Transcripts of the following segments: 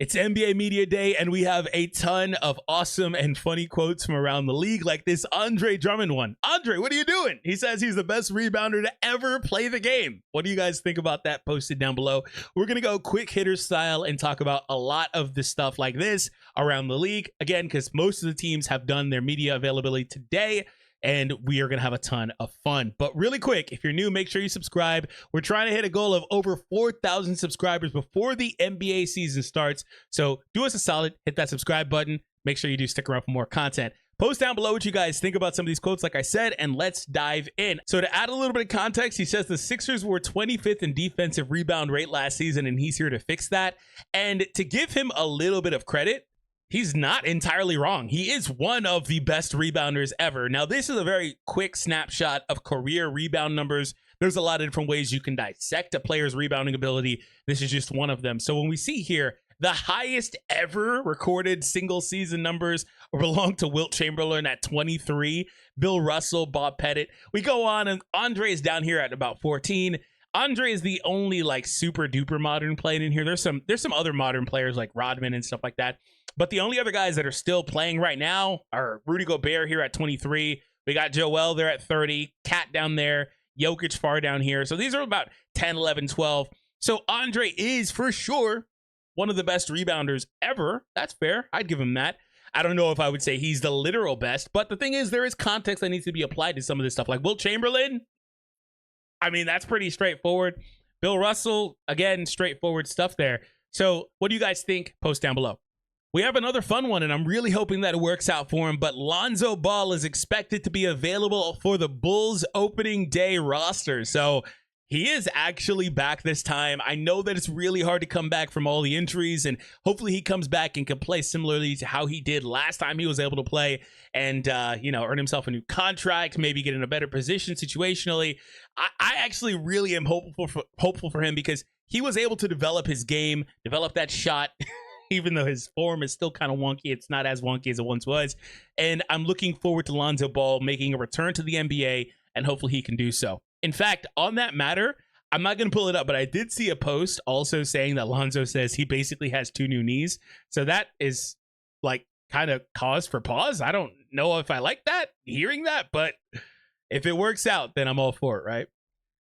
It's NBA Media Day, and we have a ton of awesome and funny quotes from around the league, like this Andre Drummond one. Andre, what are you doing? He says he's the best rebounder to ever play the game. What do you guys think about that? Post it down below. We're going to go quick hitter style and talk about a lot of the stuff like this around the league. Again, because most of the teams have done their media availability today, and we are going to have a ton of fun. But really quick, if you're new, make sure you subscribe. We're trying to hit a goal of over 4,000 subscribers before the NBA season starts. So do us a solid, hit that subscribe button. Make sure you do stick around for more content. Post down below what you guys think about some of these quotes, like I said, and let's dive in. So to add a little bit of context, he says the Sixers were 25th in defensive rebound rate last season, and he's here to fix that. And to give him a little bit of credit, he's not entirely wrong. He is one of the best rebounders ever. Now, this is a very quick snapshot of career rebound numbers. There's a lot of different ways you can dissect a player's rebounding ability. This is just one of them. So when we see here, the highest ever recorded single season numbers belong to Wilt Chamberlain at 23, Bill Russell, Bob Pettit. We go on, and Andre is down here at about 14. Andre is the only like super duper modern player in here. There's some other modern players like Rodman and stuff like that. But the only other guys that are still playing right now are Rudy Gobert here at 23. We got Joel there at 30. Cat down there. Jokic far down here. So these are about 10, 11, 12. So Andre is for sure one of the best rebounders ever. That's fair. I'd give him that. I don't know if I would say he's the literal best. But the thing is, there is context that needs to be applied to some of this stuff. Like Wilt Chamberlain, I mean, that's pretty straightforward. Bill Russell, again, straightforward stuff there. So what do you guys think? Post down below. We have another fun one, and I'm really hoping that it works out for him, but Lonzo Ball is expected to be available for the Bulls opening day roster. So he is actually back this time. I know that it's really hard to come back from all the injuries, and hopefully he comes back and can play similarly to how he did last time he was able to play and, earn himself a new contract, maybe get in a better position situationally. I actually really am hopeful for him because he was able to develop his game, develop that shot, even though his form is still kind of wonky. It's not as wonky as it once was. And I'm looking forward to Lonzo Ball making a return to the NBA, and hopefully he can do so. In fact, on that matter, I'm not going to pull it up, but I did see a post also saying that Lonzo says he basically has 2 new knees. So that is like kind of cause for pause. I don't know if I like that, hearing that, but if it works out, then I'm all for it, right?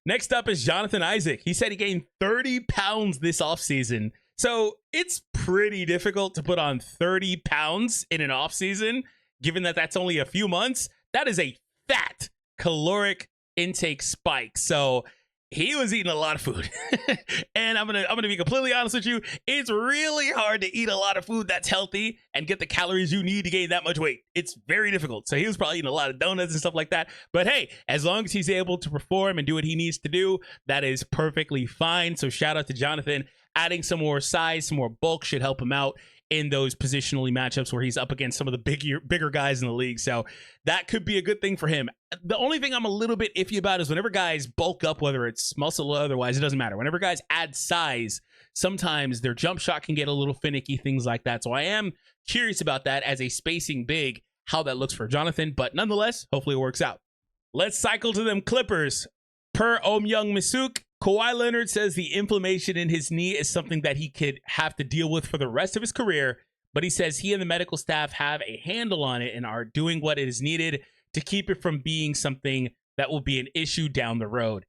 Next up is Jonathan Isaac. He said he gained 30 pounds this offseason. So it's pretty difficult to put on 30 pounds in an offseason, given that that's only a few months. That is a fat caloric intake spike. So he was eating a lot of food. And I'm gonna be completely honest with you. It's really hard to eat a lot of food that's healthy and get the calories you need to gain that much weight. It's very difficult. So he was probably eating a lot of donuts and stuff like that. But hey, as long as he's able to perform and do what he needs to do, that is perfectly fine. So shout out to Jonathan. Adding some more size, some more bulk should help him out in those positionally matchups where he's up against some of the bigger guys in the league. So that could be a good thing for him. The only thing I'm a little bit iffy about is whenever guys bulk up, whether it's muscle or otherwise, it doesn't matter. Whenever guys add size, sometimes their jump shot can get a little finicky, things like that. So I am curious about that as a spacing big, how that looks for Jonathan. But nonetheless, hopefully it works out. Let's cycle to them Clippers. Per Om Young Misuk, Kawhi Leonard says the inflammation in his knee is something that he could have to deal with for the rest of his career, but he says he and the medical staff have a handle on it and are doing what is needed to keep it from being something that will be an issue down the road.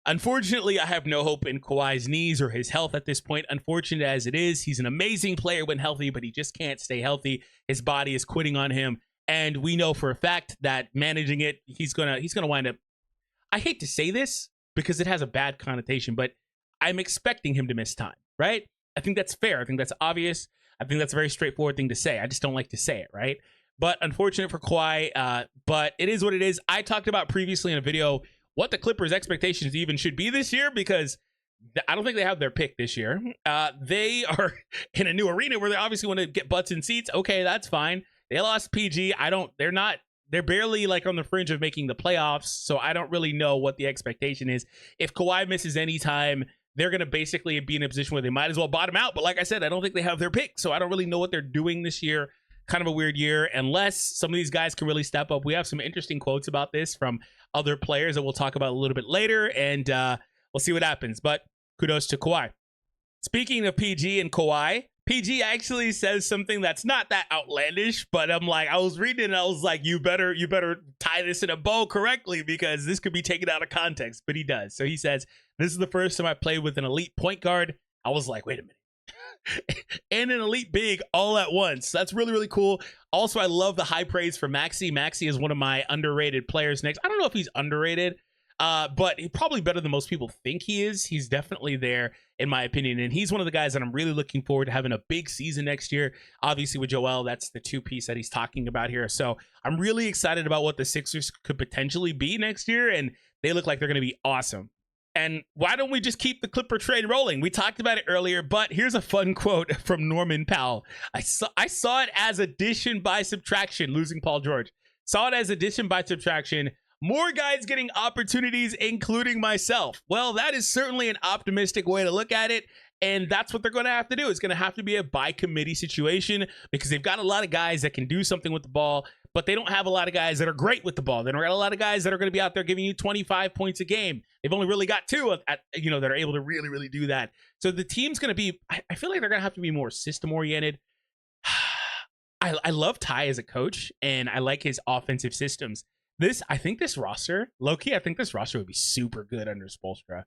Unfortunately, I have no hope in Kawhi's knees or his health at this point. Unfortunate as it is, he's an amazing player when healthy, but he just can't stay healthy. His body is quitting on him, and we know for a fact that managing it, he's gonna wind up. I hate to say this because it has a bad connotation, but I'm expecting him to miss time, right? I think that's fair. I think that's obvious. I think that's a very straightforward thing to say. I just don't like to say it, right? But unfortunate for Kawhi, but it is what it is. I talked about previously in a video what the Clippers' expectations even should be this year because I don't think they have their pick this year. They are in a new arena where they obviously want to get butts in seats. Okay, that's fine. They lost PG. They're barely like on the fringe of making the playoffs, so I don't really know what the expectation is. If Kawhi misses any time, they're going to basically be in a position where they might as well bottom out. But like I said, I don't think they have their pick, so I don't really know what they're doing this year. Kind of a weird year, unless some of these guys can really step up. We have some interesting quotes about this from other players that we'll talk about a little bit later, and we'll see what happens. But kudos to Kawhi. Speaking of PG and Kawhi, PG actually says something that's not that outlandish, but I was reading it and I was like, you better tie this in a bow correctly because this could be taken out of context, but he does. So he says, this is the first time I played with an elite point guard. I was like, wait a minute. And an elite big all at once. That's really, really cool. Also, I love the high praise for Maxey. Maxey is one of my underrated players next. I don't know if he's underrated, but he's probably better than most people think he is. He's definitely there, in my opinion. And he's one of the guys that I'm really looking forward to having a big season next year. Obviously, with Joel, that's the two piece that he's talking about here. So I'm really excited about what the Sixers could potentially be next year. And they look like they're going to be awesome. And why don't we just keep the Clipper trade rolling? We talked about it earlier, but here's a fun quote from Norman Powell. I saw it as addition by subtraction, losing Paul George. Saw it as addition by subtraction. More guys getting opportunities, including myself. Well, that is certainly an optimistic way to look at it. And that's what they're going to have to do. It's going to have to be a by committee situation because they've got a lot of guys that can do something with the ball, but they don't have a lot of guys that are great with the ball. They don't got a lot of guys that are going to be out there giving you 25 points a game. They've only really got two that are able to really, really do that. So the team's going to be, I feel like they're going to have to be more system oriented. I love Ty as a coach and I like his offensive systems. I think this roster would be super good under Spoelstra.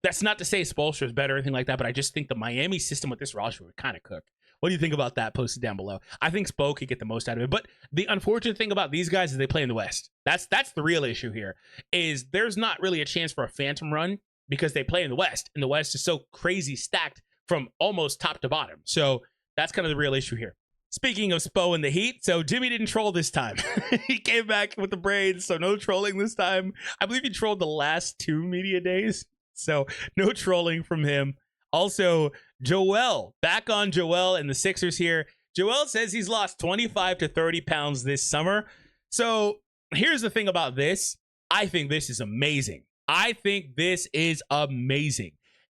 That's not to say Spoelstra is better or anything like that, but I just think the Miami system with this roster would kind of cook. What do you think about that? Post it down below. I think Spo could get the most out of it. But the unfortunate thing about these guys is they play in the West. That's the real issue here, is there's not really a chance for a phantom run because they play in the West. And the West is so crazy stacked from almost top to bottom. So that's kind of the real issue here. Speaking of Spo and the Heat, so Jimmy didn't troll this time. He came back with the braids, so no trolling this time. I believe he trolled the last 2 media days. So no trolling from him. Also, Joel, back on Joel and the Sixers here. Joel says he's lost 25 to 30 pounds this summer. So here's the thing about this. I think this is amazing.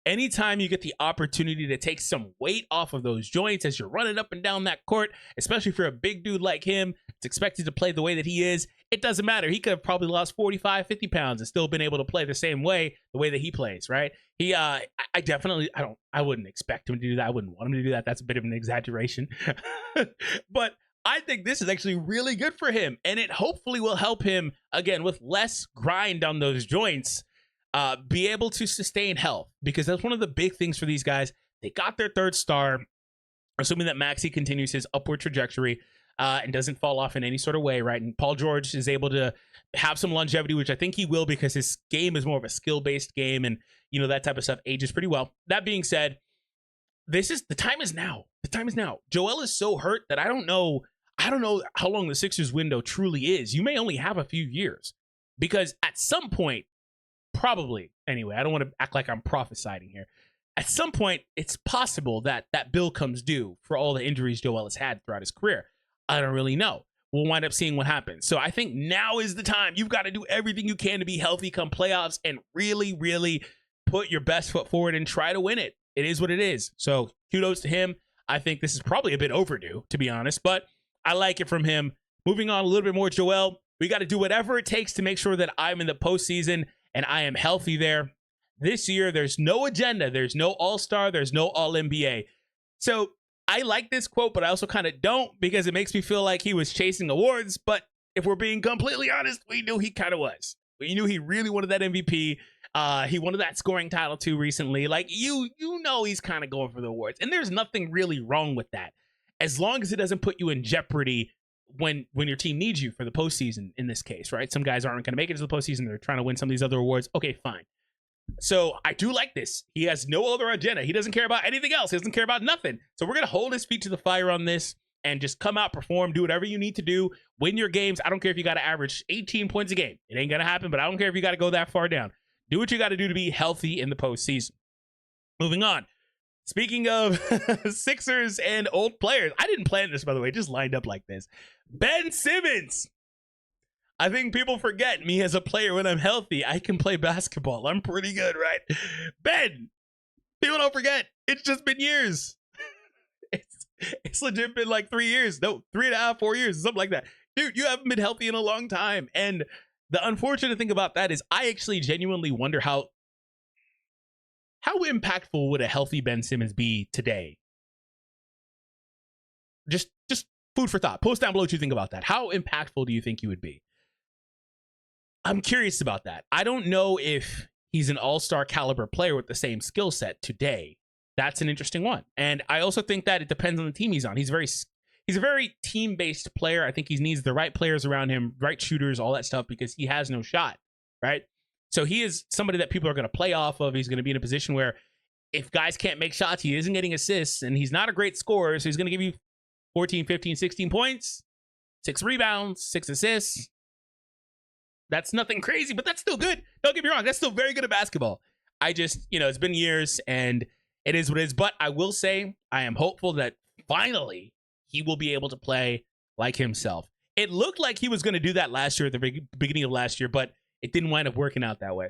Anytime you get the opportunity to take some weight off of those joints as you're running up and down that court, especially for a big dude like him, it's expected to play the way that he is. It doesn't matter. He could have probably lost 45, 50 pounds and still been able to play the way that he plays, right? I wouldn't expect him to do that. I wouldn't want him to do that. That's a bit of an exaggeration. But I think this is actually really good for him. And it hopefully will help him, again, with less grind on those joints, be able to sustain health, because that's one of the big things for these guys. They got their third star, assuming that Maxey continues his upward trajectory and doesn't fall off in any sort of way, right? And Paul George is able to have some longevity, which I think he will, because his game is more of a skill-based game, and that type of stuff ages pretty well. That being said, the time is now. The time is now. Joel is so hurt that I don't know how long the Sixers window truly is. You may only have a few years, because at some point, probably, anyway, I don't want to act like I'm prophesying here. At some point, it's possible that that bill comes due for all the injuries Joel has had throughout his career. I don't really know. We'll wind up seeing what happens. So I think now is the time. You've got to do everything you can to be healthy come playoffs and really, really put your best foot forward and try to win it. It is what it is. So kudos to him. I think this is probably a bit overdue, to be honest, but I like it from him. Moving on a little bit more, Joel, we got to do whatever it takes to make sure that I'm in the postseason and I am healthy there. This year, there's no agenda. There's no all-star. There's no all-NBA. So I like this quote, but I also kind of don't, because it makes me feel like he was chasing awards. But if we're being completely honest, we knew he kind of was. We knew he really wanted that MVP. He wanted that scoring title too recently. Like, he's kind of going for the awards. And there's nothing really wrong with that, as long as it doesn't put you in jeopardy when your team needs you for the postseason, in this case, right? Some guys aren't going to make it to the postseason. They're trying to win some of these other awards. Okay, fine. So I do like this. He has no other agenda. He doesn't care about anything else. He doesn't care about nothing. So we're going to hold his feet to the fire on this and just come out, perform, do whatever you need to do, win your games. I don't care if you got to average 18 points a game. It ain't going to happen, but I don't care if you got to go that far down. Do what you got to do to be healthy in the postseason. Moving on. Speaking of Sixers and old players, I didn't plan this, by the way, it just lined up like this. Ben Simmons. I think people forget me as a player. When I'm healthy, I can play basketball. I'm pretty good, right? Ben, people don't forget. It's just been years. It's legit been like 3 years. No, 3.5, 4 years, something like that. Dude, you haven't been healthy in a long time. And the unfortunate thing about that is I actually genuinely wonder how impactful would a healthy Ben Simmons be today? just food for thought. Post down below what you think about that. How impactful do you think he would be? I'm curious about that. I don't know if he's an all-star caliber player with the same skill set today. That's an interesting one. And I also think that it depends on the team he's on. He's a very team-based player. I think he needs the right players around him, right shooters, all that stuff, because he has no shot, right? So he is somebody that people are going to play off of. He's going to be in a position where if guys can't make shots, he isn't getting assists, and he's not a great scorer, so he's going to give you 14, 15, 16 points, 6 rebounds, 6 assists. That's nothing crazy, but that's still good. Don't get me wrong. That's still very good at basketball. I just, it's been years, and it is what it is. But I will say I am hopeful that finally he will be able to play like himself. It looked like he was going to do that last year at the beginning of last year, but it didn't wind up working out that way.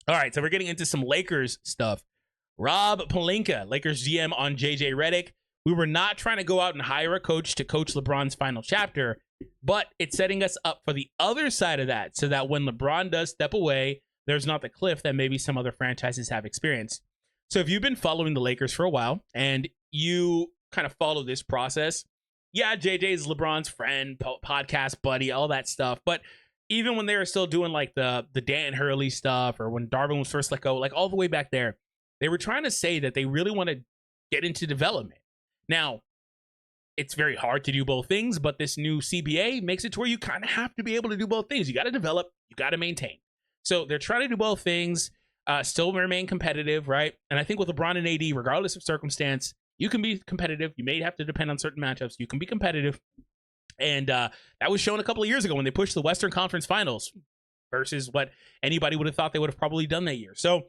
All right, so we're getting into some Lakers stuff. Rob Pelinka, Lakers GM on JJ Redick. We were not trying to go out and hire a coach to coach LeBron's final chapter, but it's setting us up for the other side of that so that when LeBron does step away, there's not the cliff that maybe some other franchises have experienced. So if you've been following the Lakers for a while and you kind of follow this process, yeah, JJ is LeBron's friend, podcast buddy, all that stuff. But even when they were still doing like the Dan Hurley stuff, or when Darvin was first let go, like all the way back there, they were trying to say that they really want to get into development. Now, it's very hard to do both things, but this new CBA makes it to where you kind of have to be able to do both things. You got to develop, you got to maintain. So they're trying to do both things, still remain competitive, right? And I think with LeBron and AD, regardless of circumstance, you can be competitive. You may have to depend on certain matchups. You can be competitive. And that was shown a couple of years ago when they pushed the Western Conference Finals versus what anybody would have thought they would have probably done that year. So,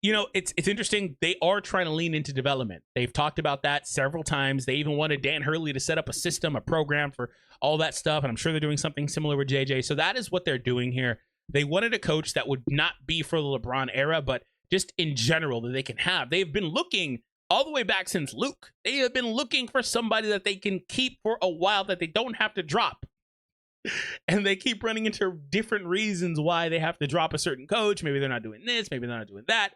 it's interesting. They are trying to lean into development. They've talked about that several times. They even wanted Dan Hurley to set up a system, a program for all that stuff. And I'm sure they're doing something similar with JJ. So that is what they're doing here. They wanted a coach that would not be for the LeBron era, but just in general that they can have. They've been looking all the way back since Luke. They have been looking for somebody that they can keep for a while that they don't have to drop. And they keep running into different reasons why they have to drop a certain coach. Maybe they're not doing this. Maybe they're not doing that.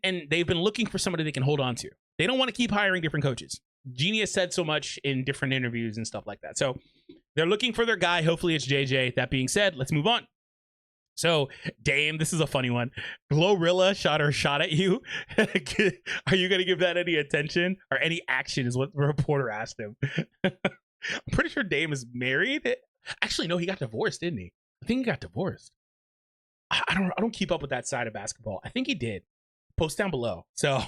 And they've been looking for somebody they can hold on to. They don't want to keep hiring different coaches. Jeannie has said so much in different interviews and stuff like that. So they're looking for their guy. Hopefully it's JJ. That being said, let's move on. So Dame, this is a funny one. Glorilla shot her shot at you. Are you going to give that any attention or any action is what the reporter asked him. I'm pretty sure Dame is married. Actually, no, he got divorced, didn't he? I think he got divorced. I don't keep up with that side of basketball. I think he did. Post down below. So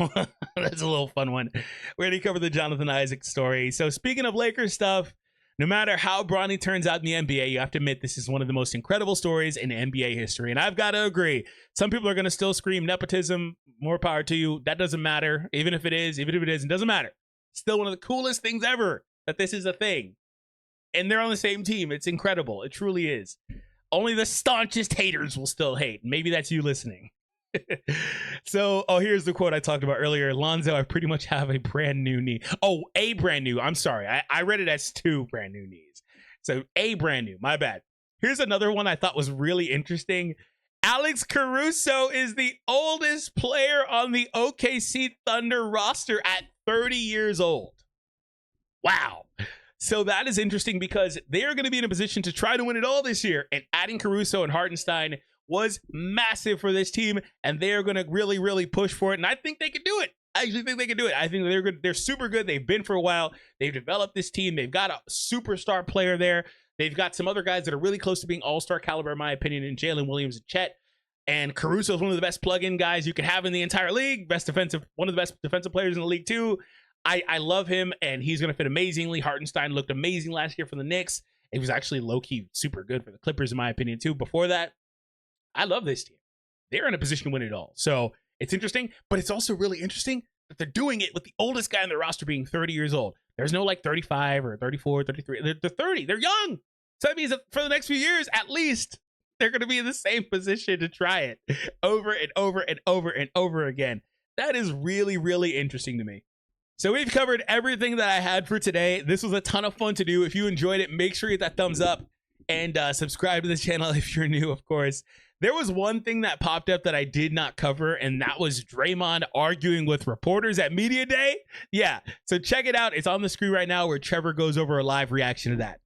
that's a little fun one. We're going to cover the Jonathan Isaac story. So speaking of Lakers stuff, no matter how Bronny turns out in the NBA, you have to admit this is one of the most incredible stories in NBA history. And I've got to agree. Some people are going to still scream nepotism, more power to you. That doesn't matter. Even if it is, it doesn't matter. Still one of the coolest things ever that this is a thing. And they're on the same team. It's incredible. It truly is. Only the staunchest haters will still hate. Maybe that's you listening. So, here's the quote I talked about earlier. Lonzo, I pretty much have a brand new knee. Oh, a brand new. I'm sorry. I read it as 2 brand new knees. So, a brand new. My bad. Here's another one I thought was really interesting. Alex Caruso is the oldest player on the OKC Thunder roster at 30 years old. Wow. So that is interesting because they're going to be in a position to try to win it all this year. And adding Caruso and Hartenstein was massive for this team, and they're going to really, really push for it. And I think they can do it. I actually think they can do it. I think they're good. They're super good. They've been for a while. They've developed this team. They've got a superstar player there. They've got some other guys that are really close to being all-star caliber, in my opinion, in Jalen Williams and Chet. And Caruso is one of the best plug-in guys you can have in the entire league. One of the best defensive players in the league, too. I love him, and he's going to fit amazingly. Hartenstein looked amazing last year for the Knicks. He was actually low-key super good for the Clippers, in my opinion, too. Before that, I love this team. They're in a position to win it all. So it's interesting, but it's also really interesting that they're doing it with the oldest guy on the roster being 30 years old. There's no like 35 or 34, 33. They're 30. They're young. So that means that for the next few years, at least, they're going to be in the same position to try it over and over and over and over again. That is really, really interesting to me. So we've covered everything that I had for today. This was a ton of fun to do. If you enjoyed it, make sure you hit that thumbs up and subscribe to the channel if you're new, of course. There was one thing that popped up that I did not cover, and that was Draymond arguing with reporters at Media Day. Yeah, so check it out. It's on the screen right now where Trevor goes over a live reaction to that.